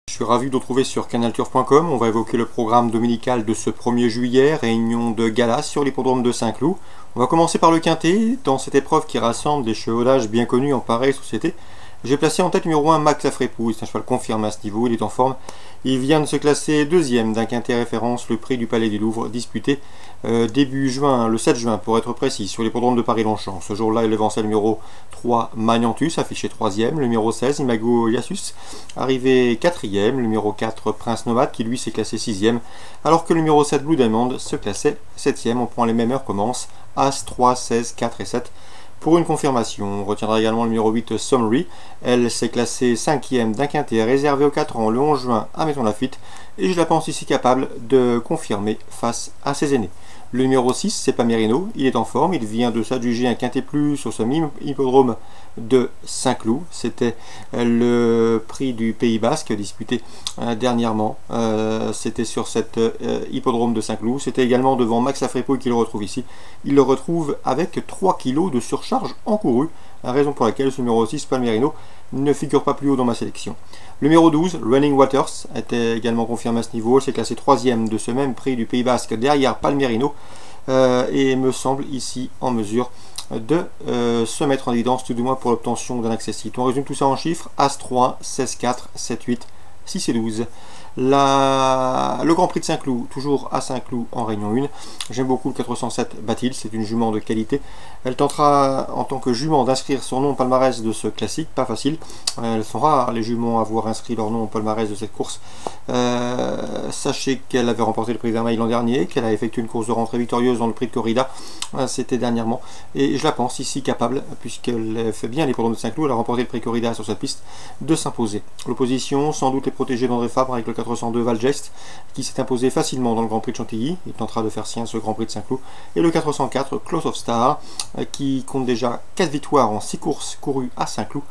Je suis ravi de vous retrouver sur canalturf.com. On va évoquer le programme dominical de ce 1er juillet, réunion de gala sur l'hippodrome de Saint-Cloud. On va commencer par le quintet, dans cette épreuve qui rassemble des chevaudages bien connus en pareille société. J'ai placé en tête numéro 1 Max Lafrépouille, c'est un cheval confirmé à ce niveau, il est en forme. Il vient de se classer deuxième d'un quintet référence, le prix du Palais du Louvre, disputé début juin, le 7 juin pour être précis, sur l'hippodrome de Paris-Longchamp. Ce jour-là, il devançait le numéro 3 Magnantus, affiché 3e, le numéro 16 Imago Iassus, arrivé 4e, le numéro 4 Prince Nomade, qui lui s'est classé 6e, alors que le numéro 7 Blue Diamond se classait 7e. On prend les mêmes heures, commence As, 3, 16, 4 et 7. Pour une confirmation, on retiendra également le numéro 8 Summary. Elle s'est classée 5e d'un quintet réservé aux 4 ans le 11 juin à Maisons-Laffitte et je la pense ici capable de confirmer face à ses aînés. Le numéro 6, c'est Pamerino, il est en forme, il vient de s'adjuger un quintet plus sur ce même hippodrome de Saint-Cloud. C'était le prix du Pays Basque disputé dernièrement, c'était sur cet hippodrome de Saint-Cloud. C'était également devant Max Lafrépouille qui le retrouve ici. Il le retrouve avec 3 kg de surcharge encourue, raison pour laquelle ce numéro 6, Pamerino, ne figure pas plus haut dans ma sélection. Le numéro 12, Running Waters, était également confirmé à ce niveau. C'est classé 3e de ce même prix du Pays Basque derrière Palmerino et me semble ici en mesure de se mettre en évidence, tout du moins pour l'obtention d'un accès site. On résume tout ça en chiffres: As 3, 16, 4, 7, 8, 6 et 12. Le Grand Prix de Saint-Cloud, toujours à Saint-Cloud en Réunion 1. J'aime beaucoup le 407 Batil, c'est une jument de qualité. Elle tentera en tant que jument d'inscrire son nom au palmarès de ce classique, pas facile. Elles sont rares les juments à avoir inscrit leur nom au palmarès de cette course. Sachez qu'elle avait remporté le prix Vermeil l'an dernier, qu'elle a effectué une course de rentrée victorieuse dans le prix de Corrida, c'était dernièrement. Et je la pense ici capable, puisqu'elle fait bien les l'hippodrome de Saint-Cloud, elle a remporté le prix Corrida sur cette piste, de s'imposer. L'opposition, sans doute les protégés d'André Fabre avec le 402 Valgest, qui s'est imposé facilement dans le Grand Prix de Chantilly. Il tentera de faire sien ce Grand Prix de Saint-Cloud. Et le 404 Close of Star, qui compte déjà 4 victoires en 6 courses courues à Saint-Cloud,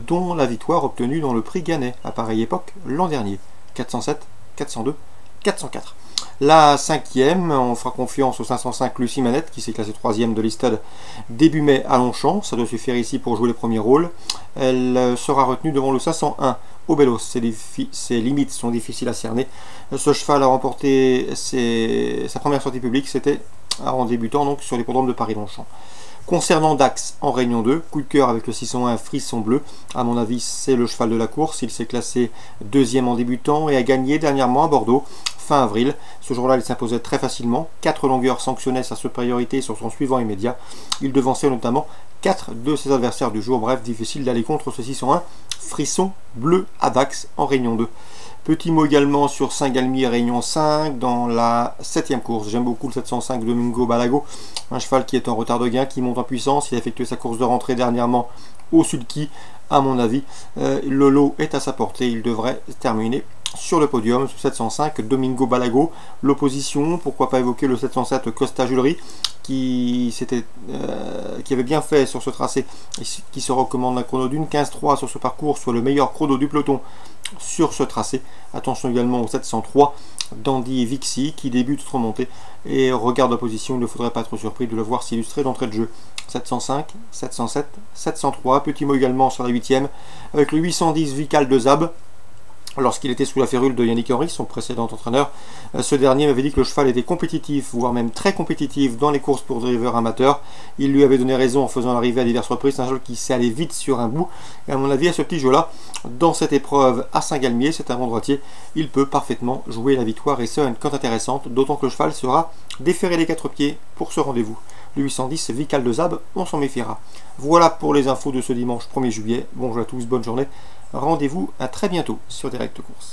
dont la victoire obtenue dans le prix Gannet à pareille époque l'an dernier. 407, 402, 404. La 5e, on fera confiance au 505 Lucie Manette, qui s'est classée 3e de l'Istade début mai à Longchamp. Ça doit suffire ici pour jouer les premiers rôles. Elle sera retenue devant le 501 Obelos. Ses limites sont difficiles à cerner. Ce cheval a remporté sa première sortie publique, c'était en débutant donc sur l'hippodrome de Paris-Longchamp. Concernant Dax en Réunion 2, coup de cœur avec le 601 Frisson Bleu. À mon avis, c'est le cheval de la course. Il s'est classé 2e en débutant et a gagné dernièrement à Bordeaux, fin avril. Ce jour-là, il s'imposait très facilement. 4 longueurs sanctionnaient sa supériorité sur son suivant immédiat. Il devançait notamment 4 de ses adversaires du jour. Bref, difficile d'aller contre ce 601 Frisson Bleu à Dax en Réunion 2. Petit mot également sur Saint-Galmier Réunion 5 dans la 7e course. J'aime beaucoup le 705 Domingo Balago, un cheval qui est en retard de gain, qui monte en puissance. Il a effectué sa course de rentrée dernièrement au Sulky. À mon avis, le lot est à sa portée. Il devrait terminer sur le podium sous 705 Domingo Balago. L'opposition, pourquoi pas évoquer le 707 Costa Julery, qui avait bien fait sur ce tracé, qui se recommande un chrono d'une 15-3 sur ce parcours, soit le meilleur chrono du peloton sur ce tracé. Attention également au 703 Dandy Vixi, qui débute de remontée et regarde l'opposition. Il ne faudrait pas être surpris de le voir s'illustrer d'entrée de jeu. 705, 707, 703. Petit mot également sur la 8e avec le 810 Vical de Zab. Lorsqu'il était sous la férule de Yannick Henry, son précédent entraîneur, ce dernier m'avait dit que le cheval était compétitif, voire même très compétitif dans les courses pour drivers amateurs. Il lui avait donné raison en faisant l'arrivée à diverses reprises. C'est un cheval qui sait aller vite sur un bout. Et à mon avis, à ce petit jeu-là, dans cette épreuve à Saint-Galmier, c'est un bon droitier, il peut parfaitement jouer la victoire et ça, une cote intéressante, d'autant que le cheval sera déféré les 4 pieds pour ce rendez-vous. Le 810 Vical de Zab, on s'en méfiera. Voilà pour les infos de ce dimanche 1er juillet. Bonjour à tous, bonne journée. Rendez-vous à très bientôt sur Direct Course.